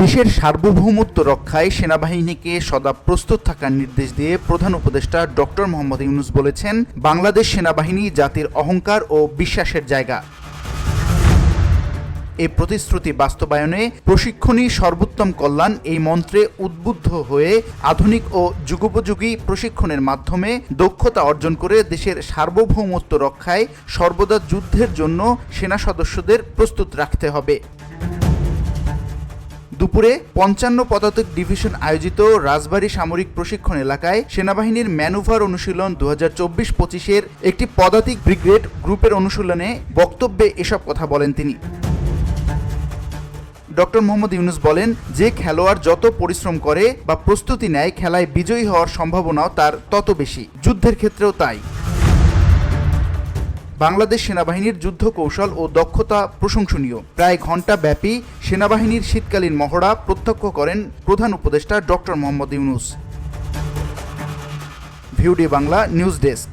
দেশের সার্বভৌমত্ব রক্ষায় সেনাবাহিনীকে সদা প্রস্তুত থাকার নির্দেশ দিয়ে প্রধান উপদেষ্টা ডক্টর মোহাম্মদ ইউনূস বলেছেন, বাংলাদেশ সেনাবাহিনী জাতির অহংকার ও বিশ্বাসের জায়গা। এই প্রতিশ্রুতি বাস্তবায়নে প্রশিক্ষণই সর্বোত্তম কল্যাণ এই মন্ত্রে উদ্বুদ্ধ হয়ে আধুনিক ও যুগোপযোগী প্রশিক্ষণের মাধ্যমে দক্ষতা অর্জন করে দেশের সার্বভৌমত্ব রক্ষায় সর্বদা যুদ্ধের জন্য সেনা সদস্যদের প্রস্তুত রাখতে হবে। দুপুরে ৫৫ পদাতিক ডিভিশন আয়োজিত রাজবাড়ী সামরিক প্রশিক্ষণ এলাকায় সেনাবাহিনীর ম্যানুভার অনুশীলন ২০২৪-২৫-এর একটি পদাতিক ব্রিগেড গ্রুপের অনুশীলনে বক্তব্যে এসব কথা বলেন তিনি। ডক্টর মোহাম্মদ ইউনূস বলেন, যে খেলোয়াড় যত পরিশ্রম করে বা প্রস্তুতি নেয়, খেলায় বিজয়ী হওয়ার সম্ভাবনাও তার তত বেশি। যুদ্ধের ক্ষেত্রেও তাই। বাংলাদেশ সেনাবাহিনীর যুদ্ধ কৌশল ও দক্ষতা প্রশংসনীয়। প্রায় ঘণ্টাব্যাপী সেনাবাহিনীর শীতকালীন মহড়া প্রত্যক্ষ করেন প্রধান উপদেষ্টা ডক্টর মোহাম্মদ ইউনূস। ভিউডি বাংলা নিউজ ডেস্ক।